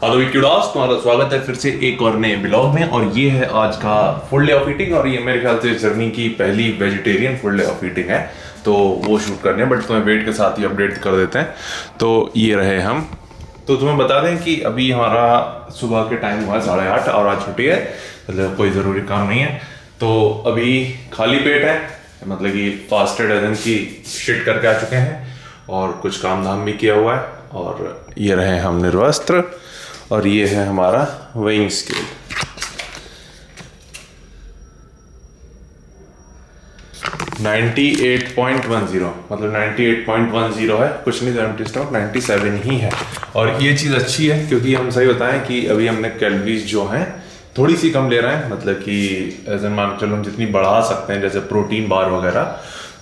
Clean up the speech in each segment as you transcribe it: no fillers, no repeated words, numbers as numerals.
Hello विक्यूडॉस, तुम्हारा स्वागत है फिर से एक और नए ब्लॉग में। और ये है आज का फुल डे ऑफ ईटिंग और ये मेरे ख्याल से जर्नी की पहली vegetarian full day of eating है, तो वो शूट करने हैं। बट तुम्हें वेट के साथ ही अपडेट कर देते हैं। तो ये रहे हम। तो तुम्हें बता दें कि अभी हमारा सुबह के टाइम हुआ है 8:30 और आज छुट्टी है, मतलब कोई ज़रूरी काम नहीं है। तो अभी खाली पेट है, मतलब कि फास्टेड एजन की शिट करके आ चुके हैं और कुछ काम धाम भी किया हुआ है। और ये रहे हम निर्वस्त्र और ये है हमारा वेइंग स्केल। 98.10, मतलब 98.10 है, कुछ नहीं, 97 ही है। और ये चीज़ अच्छी है क्योंकि हम सही बताएं कि अभी हमने कैलोरीज जो हैं थोड़ी सी कम ले रहे हैं, मतलब कि एज एन मान चलो हम जितनी बढ़ा सकते हैं जैसे प्रोटीन बार वगैरह,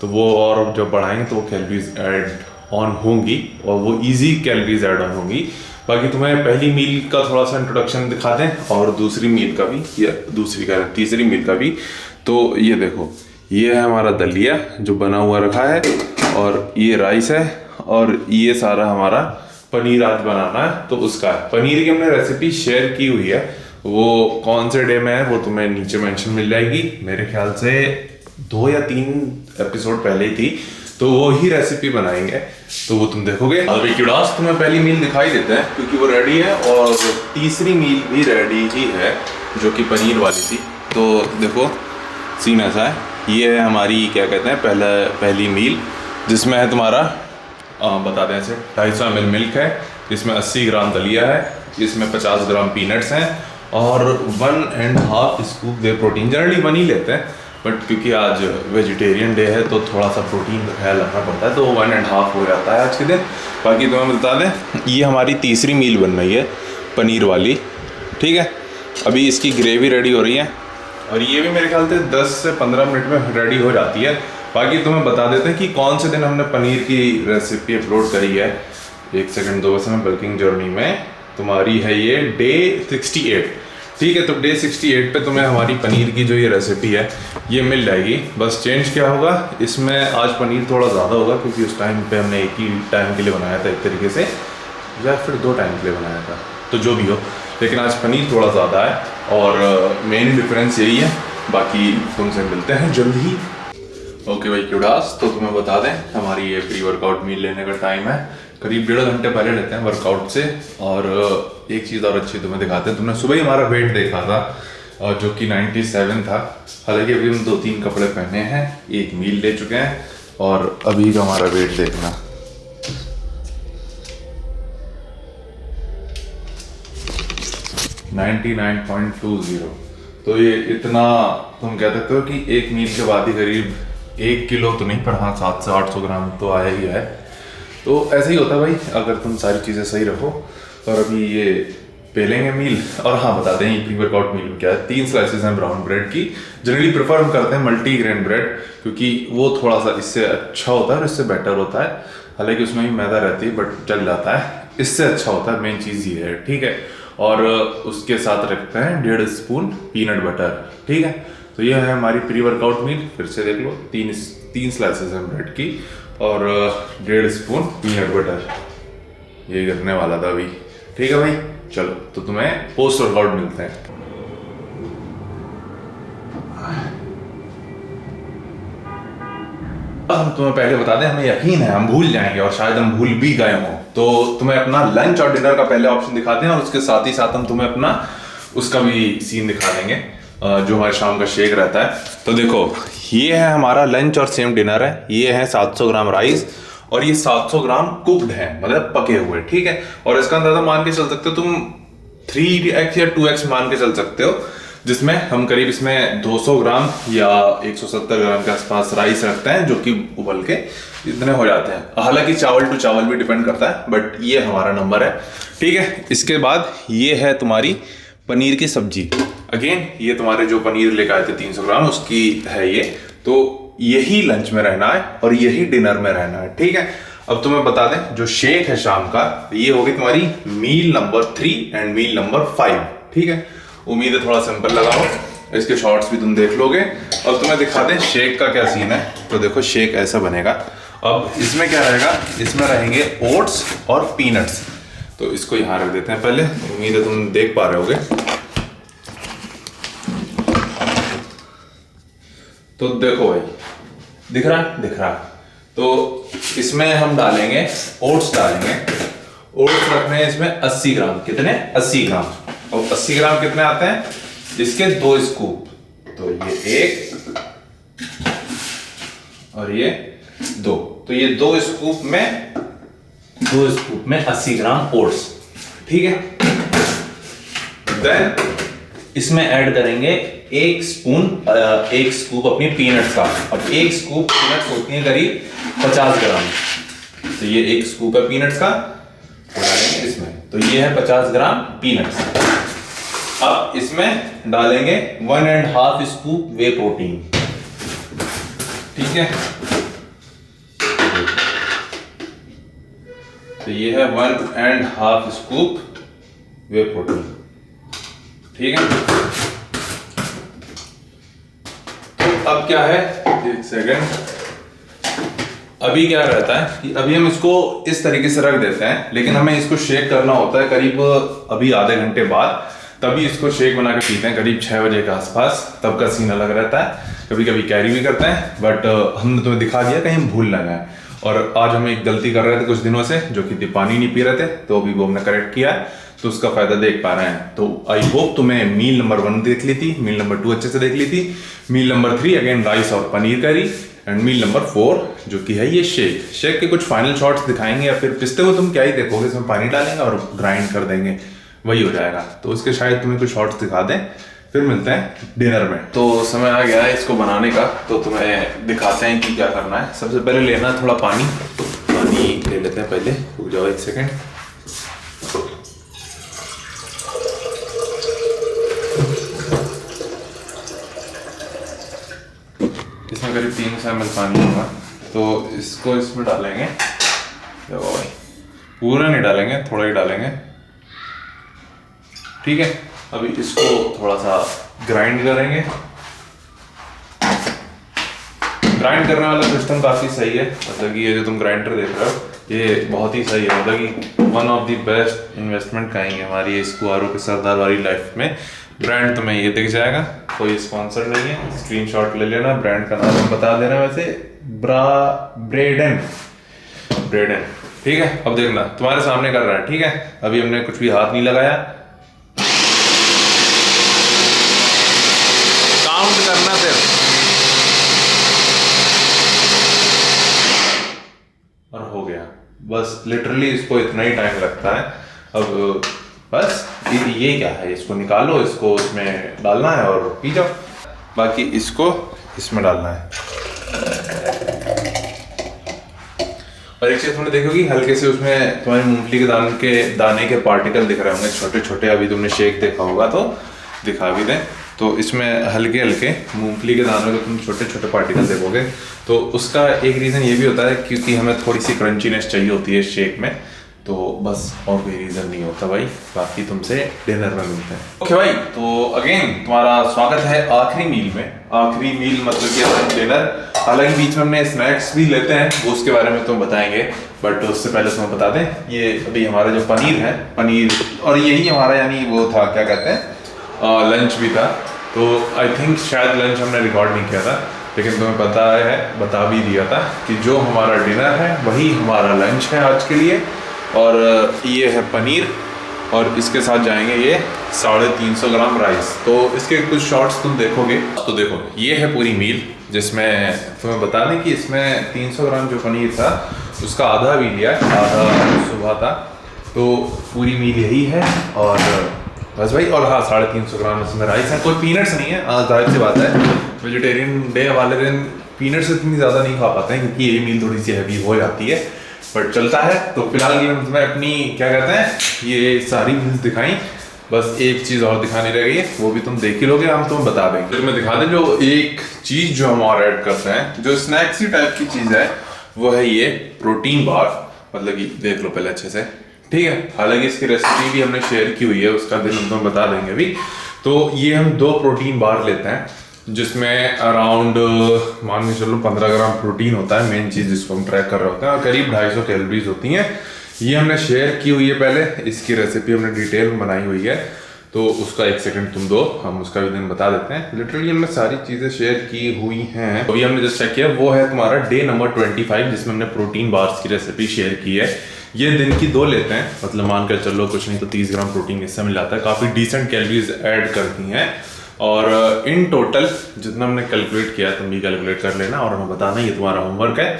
तो वो और जब बढ़ाएंगे तो वो कैलोरीज ऐड ऑन होंगी और वो इजी कैलोरीज ऐड ऑन होंगी। बाकी तुम्हें पहली मील का थोड़ा सा इंट्रोडक्शन दिखा दें और दूसरी मील का भी, या दूसरी कह रहे हैं तीसरी मील का भी। तो ये देखो, ये है हमारा दलिया जो बना हुआ रखा है, और ये राइस है, और ये सारा हमारा पनीर आज बनाना है तो उसका है। पनीर की हमने रेसिपी शेयर की हुई है, वो कौन से डे में है वो तुम्हें नीचे मेंशन मिल जाएगी। मेरे ख्याल से 2 या 3 एपिसोड पहले ही थी, तो वो ही रेसिपी बनाएंगे, तो वो तुम देखोगे। और विक्यूडॉस, तुम्हें पहली मील दिखाई देते हैं क्योंकि वो रेडी है, और तीसरी मील भी रेडी ही है जो कि पनीर वाली थी। तो देखो सीन ऐसा है, ये है हमारी क्या कहते हैं पहली मील, जिसमें है तुम्हारा बता दें ऐसे 250 ml मिल्क है, इसमें 80 ग्राम दलिया है, इसमें 50 ग्राम पीनट्स हैं और 1.5 स्कूप वे प्रोटीन। जनरली 1 ही लेते हैं, बट क्योंकि आज वेजिटेरियन डे है तो थोड़ा सा प्रोटीन का ख्याल रखना पड़ता है, तो 1.5 हो जाता है आज के दिन। बाकी तुम्हें बता दें, ये हमारी तीसरी मील बन रही है पनीर वाली, ठीक है। अभी इसकी ग्रेवी रेडी हो रही है और ये भी मेरे ख्याल से 10 से 15 मिनट में रेडी हो जाती है। बाकी तुम्हें बता देते हैं कि कौन से दिन हमने पनीर की रेसिपी अपलोड करी है। एक सेकेंड दो, बस हमें बल्किंग जर्नी में तुम्हारी है ये डे 68, ठीक है। तो डे 68 पे तुम्हें हमारी पनीर की जो ये रेसिपी है ये मिल जाएगी। बस चेंज क्या होगा, इसमें आज पनीर थोड़ा ज़्यादा होगा क्योंकि उस टाइम पे हमने एक ही टाइम के लिए बनाया था एक तरीके से, या फिर 2 टाइम के लिए बनाया था, तो जो भी हो, लेकिन आज पनीर थोड़ा ज़्यादा है और मेन डिफरेंस यही है। बाकी तुमसे मिलते हैं जल्द ही। ओके भाई क्यूडास, तो तुम्हें बता दें हमारी ये प्री वर्कआउट मील लेने का टाइम है, करीब 1.5 घंटे पहले लेते हैं वर्कआउट से। और एक चीज़ और अच्छी तुम्हें दिखाते हैं, तुमने सुबह ही हमारा वेट देखा था जो कि 97 था। हालांकि अभी हम 2-3 कपड़े पहने हैं, एक मील ले चुके हैं, और अभी का हमारा वेट देखना 99.20। तो ये इतना तुम कह सकते हो कि एक मील के बाद ही करीब 1 किलो तो नहीं, पर हाँ 700 से 800 ग्राम तो आया ही है। तो ऐसे ही होता है भाई, अगर तुम सारी चीज़ें सही रखो। और अभी ये पेलेंगे मील। और हाँ बता दें, ये प्री वर्कआउट मील में क्या है, 3 स्लाइसेस हैं ब्राउन ब्रेड की। जनरली प्रेफर हम करते हैं मल्टी ग्रेन ब्रेड क्योंकि वो थोड़ा सा इससे अच्छा होता है और इससे बेटर होता है। हालांकि उसमें भी मैदा रहती है बट चल जाता है, इससे अच्छा होता है, मेन चीज़ ये है, ठीक है। और उसके साथ रखते हैं 1.5 स्पून पीनट बटर, ठीक है। तो ये है हमारी प्री वर्कआउट मील, फिर से देख लो, 3 स्लाइसेस हैं ब्रेड की और 1.5 स्पून पीनट बटर, ये करने वाला था अभी, ठीक है भाई। चलो तो तुम्हें पोस्ट वर्कआउट मिलते हैं। हम तुम्हें पहले बता दें, हमें यकीन है हम भूल जाएंगे और शायद हम भूल भी गए हों, तो तुम्हें अपना लंच और डिनर का पहले ऑप्शन दिखाते हैं और उसके साथ ही साथ हम तुम्हें अपना उसका भी सीन दिखा देंगे जो हमारे शाम का शेक रहता है। तो देखो, ये है हमारा लंच और सेम डिनर है। ये है 700 ग्राम राइस और ये 700 ग्राम कुक्ड है, मतलब पके हुए, ठीक है। और इसका अंदाजा मान के चल सकते हो तुम 3x या 2x मान के चल सकते हो, जिसमें हम करीब इसमें 200 ग्राम या 170 ग्राम के आसपास राइस रखते हैं, जो कि उबल के इतने हो जाते हैं। हालांकि चावल टू चावल भी डिपेंड करता है, बट ये हमारा नंबर है, ठीक है। इसके बाद ये है तुम्हारी पनीर की सब्जी। अगेन ये तुम्हारे जो पनीर लेकर आए थे 300 ग्राम उसकी है ये। तो यही लंच में रहना है और यही डिनर में रहना है, ठीक है। अब तुम्हें बता दें, जो शेक है शाम का, ये होगी तुम्हारी मील नंबर 3 एंड मील नंबर 5, ठीक है। उम्मीद है थोड़ा सिंपल लगा हो, इसके शॉर्ट्स भी तुम देख लोगे। अब तुम्हें दिखा दें शेक का क्या सीन है। तो देखो शेक ऐसा बनेगा। अब इसमें क्या रहेगा, इसमें रहेंगे ओट्स और पीनट्स। तो इसको यहाँ रख देते हैं पहले। उम्मीद है तुम देख पा रहे होगे। तो देखो भाई, दिख रहा है? दिख रहा। तो इसमें हम डालेंगे ओट्स, ओट्स रखने हैं इसमें 80 ग्राम। कितने? 80 ग्राम। और 80 ग्राम कितने आते हैं? इसके 2 स्कूप। तो ये 1 और ये 2। तो ये 2 स्कूप में 80 ग्राम ओट्स। ठीक है। देन इसमें ऐड करेंगे 1 स्कूप अपनी पीनट्स का। अब 1 स्कूप पीनट्स होती है करीब 50 ग्राम। तो ये 1 स्कूप है पीनट्स का, डालेंगे इसमें। तो ये है 50 ग्राम पीनट्स। अब इसमें डालेंगे 1.5 स्कूप वे प्रोटीन। ठीक है। तो ये है 1.5 स्कूप वे प्रोटीन। ठीक है। तो अब क्या है, एक सेकेंड। अभी क्या रहता है कि अभी हम इसको इस तरीके से रख देते हैं, लेकिन हमें इसको शेक करना होता है करीब अभी आधे घंटे बाद। तभी इसको शेक बना के पीते हैं करीब 6 बजे के आसपास। तब का सीन अलग रहता है। कभी कभी कैरी भी करते हैं, बट हमने तुम्हें दिखा दिया, कहीं भूल ना जाए। और आज हम एक गलती कर रहे थे कुछ दिनों से, जो कि पानी नहीं पी रहे थे, तो अभी वो हमने करेक्ट किया, तो उसका फायदा देख पा रहे हैं। तो आई होप तुम्हें मील नंबर 1 देख ली थी, मील नंबर 2 अच्छे से देख ली थी, मील नंबर 3 अगेन राइस और पनीर करी, एंड मील नंबर 4 जो कि है ये शेक के कुछ फाइनल शॉट्स दिखाएंगे। या फिर पिस्ते को तुम क्या ही देखोगे, इसमें पानी डालेंगे और ग्राइंड कर देंगे, वही हो जाएगा। तो उसके शायद तुम्हें कुछ शॉट्स दिखा दें, फिर मिलते हैं डिनर में। तो समय आ गया है इसको बनाने का, तो तुम्हें दिखाते हैं कि क्या करना है। सबसे पहले लेना थोड़ा पानी ले लेते हैं पहले। रुक जाओ 1 सेकेंड। इसमें करीब 300 ml पानी होगा, तो इसको इसमें डालेंगे। देखो भाई, पूरा नहीं डालेंगे, थोड़ा ही डालेंगे। ठीक है। अभी इसको थोड़ा सा ग्राइंड करेंगे। ग्राइंड करने वाला सिस्टम काफ़ी सही है, मतलब कि ये जो तुम ग्राइंडर देख रहे हो ये बहुत ही सही है, मतलब कि one of the best investment कहेंगे हमारी इस कुआरों के सरदार वाली लाइफ में। ब्रांड तुम्हें ये दिख जाएगा, कोई स्पॉन्सर नहीं है, स्क्रीनशॉट ले लेना। ब्रांड का नाम हम बता दे रहे हैं वैसे, ब्रेडन। ठीक है। अब देखना, तुम्हारे सामने कर रहा है। ठीक है। अभी हमने कुछ भी हाथ नहीं लगाया, काउंट करना सिर्फ, और हो गया। बस लिटरली इसको इतना ही टाइम लगता है। अब बस ये क्या है, इसको निकालो, इसको इसमें डालना है और पी जाओ। बाकी इसको इसमें डालना है। और एक चीज तुमने देखोगी, हल्के से उसमें तुम्हारी मूंगफली के दाने के पार्टिकल दिख रहे होंगे, छोटे छोटे। अभी तुमने शेक देखा होगा तो दिखा भी दें। तो इसमें हल्के हल्के मूंगफली के दानों के तुम छोटे छोटे पार्टिकल देखोगे। तो उसका एक रीज़न ये भी होता है क्योंकि हमें थोड़ी सी क्रंचीनेस चाहिए होती है शेक में। तो बस और कोई रीज़न नहीं होता भाई। बाकी तुमसे डिनर में मिलते हैं। ओके भाई, तो अगेन तुम्हारा स्वागत है आखिरी मील में। आखिरी मील मतलब कि डिनर। हालांकि बीच में हमने स्नैक्स भी लेते हैं, वो उसके बारे में तुम बताएंगे, बट उससे पहले तुम्हें बता दें, ये अभी हमारा जो पनीर है, पनीर और यही हमारा यानी वो था, क्या कहते हैं, लंच भी था। तो आई थिंक शायद लंच हमने रिकॉर्ड नहीं किया था, लेकिन तुम्हें बता भी दिया था कि जो हमारा डिनर है वही हमारा लंच है आज के लिए। और ये है पनीर, और इसके साथ जाएंगे ये 350 ग्राम राइस। तो इसके कुछ शॉट्स तुम देखोगे। तो देखो, ये है पूरी मील, जिसमें तुम्हें बता दें कि इसमें 300 ग्राम जो पनीर था उसका आधा भी लिया, आधा सुबह था। तो पूरी मील यही है। और बस भाई, और हाँ 350 ग्राम इसमें राइस है। कोई पीनट्स नहीं है, जाहिर सी बात है, वेजिटेरियन डे वाले दिन पीनट्स इतनी ज़्यादा नहीं खा पाते हैं क्योंकि ये मील थोड़ी सी हैवी हो जाती है, बट चलता है। तो फिलहाल ये मैं अपनी क्या कहते हैं, ये सारी मील्स दिखाई। बस एक चीज़ और दिखानी रह गई है, वो भी तुम देख ही लोगे, हम तुम्हें बता देंगे। फिर मैं दिखा दें जो एक चीज़ जो हम और ऐड करते हैं, जो स्नैक्सी टाइप की चीज़ है, वो है ये प्रोटीन बार। मतलब कि देख लो पहले अच्छे से, ठीक है। हालांकि इसकी रेसिपी भी हमने शेयर की हुई है, उसका दिन हम तुम्हें बता देंगे अभी। तो ये हम 2 प्रोटीन बार लेते हैं, जिसमें अराउंड मान के चलो 15 ग्राम प्रोटीन होता है। मेन चीज़ जिसको हम ट्रैक कर रहे होते हैं, और करीब 250 कैलोरीज होती हैं। ये हमने शेयर की हुई है पहले, इसकी रेसिपी हमने डिटेल में बनाई हुई है, तो उसका एक सेकंड तुम दो, हम उसका भी दिन बता देते हैं। लिटरली हमने सारी चीज़ें शेयर की हुई हैं। अभी हमने जस्ट चेक किया, वो है तुम्हारा डे नंबर 25 जिसमें हमने प्रोटीन बार्स की रेसिपी शेयर की है। ये दिन की 2 लेते हैं, मतलब मान कर चलो कुछ नहीं तो 30 ग्राम प्रोटीन इससे मिल जाता है, काफ़ी डिसेंट कैलोरीज ऐड करती हैं। और इन टोटल जितना हमने कैलकुलेट किया तुम भी कैलकुलेट कर लेना और हमें बताना, ये तुम्हारा होमवर्क है।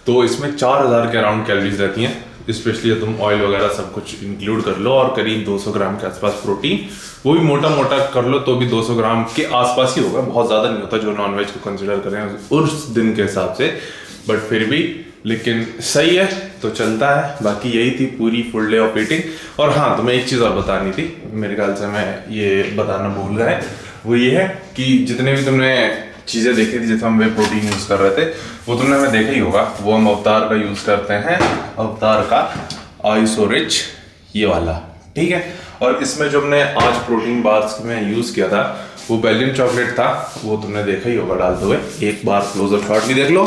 तो इसमें 4000 के अराउंड कैलोरीज रहती हैं, स्पेशली तुम ऑयल वगैरह सब कुछ इंक्लूड कर लो, और करीब 200 ग्राम के आसपास प्रोटीन, वो भी मोटा मोटा कर लो तो भी 200 ग्राम के आसपास ही होगा, बहुत ज़्यादा नहीं होता जो नॉनवेज को कंसिडर करें उस दिन के हिसाब से, बट फिर भी लेकिन सही है तो चलता है। बाकी यही थी पूरी फुल डे ऑफ ईटिंग। और हाँ, तुम्हें एक चीज़ और बतानी थी, मेरे ख्याल से मैं ये बताना भूल गया है, वो ये है कि जितने भी तुमने चीज़ें देखी थी जैसे हम वे प्रोटीन यूज़ कर रहे थे, वो तुमने हमें देखा ही होगा, वो हम अवतार का यूज़ करते हैं, अवतार का आइसोरिच ये वाला, ठीक है। और इसमें जो हमने आज प्रोटीन बार्स में यूज़ किया था वो बेलियन चॉकलेट था, वो तुमने देखा ही होगा डालते हुए। एक बार क्लोजअप शॉट भी देख लो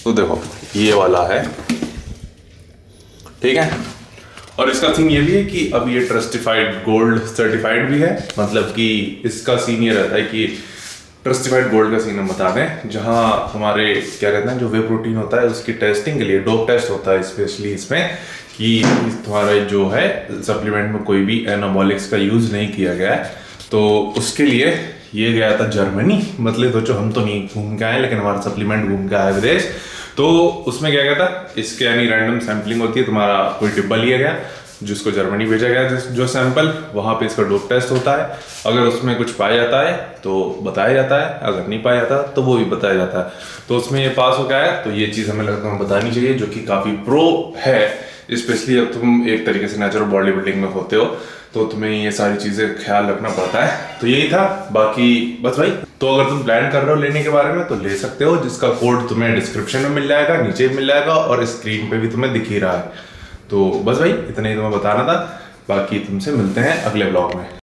तो देखो ये वाला है, ठीक है। और इसका सीन ये भी है कि अब ये ट्रस्टिफाइड गोल्ड सर्टिफाइड भी है, मतलब कि इसका सीन ये रहता है कि ट्रस्टिफाइड गोल्ड का सीन हम बता दें, जहाँ हमारे क्या कहते हैं जो वे प्रोटीन होता है उसकी टेस्टिंग के लिए डोप टेस्ट होता है स्पेशली इसमें, कि तुम्हारा जो है सप्लीमेंट में कोई भी एनाबॉलिक्स का यूज़ नहीं किया गया है, तो उसके लिए ये गया था जर्मनी। मतलब सोचो हम तो नहीं घूम के आए, लेकिन हमारा सप्लीमेंट घूम के आया विदेश, तो उसमें क्या गया था, इसके यानी रैंडम सैम्पलिंग होती है, तुम्हारा कोई डिब्बा लिया गया जिसको जर्मनी भेजा गया जो सैंपल, वहाँ पे इसका डोप टेस्ट होता है। अगर उसमें कुछ पाया जाता है तो बताया जाता है, अगर नहीं पाया जाता तो वो भी बताया जाता है। तो उसमें ये पास हो गया है, तो ये चीज़ हमें लगता है बतानी चाहिए, जो कि काफ़ी प्रो है, स्पेशली अब तुम एक तरीके से नेचुरल बॉडी बिल्डिंग में होते हो तो तुम्हें ये सारी चीज़ें ख्याल रखना पड़ता है। तो यही था, बाकी बस भाई, तो अगर तुम प्लान कर रहे हो लेने के बारे में तो ले सकते हो, जिसका कोड तुम्हें डिस्क्रिप्शन में मिल जाएगा, नीचे मिल जाएगा और स्क्रीन पे भी तुम्हें दिख ही रहा है। तो बस भाई इतना ही तुम्हें बताना था, बाकी तुमसे मिलते हैं अगले ब्लॉग में।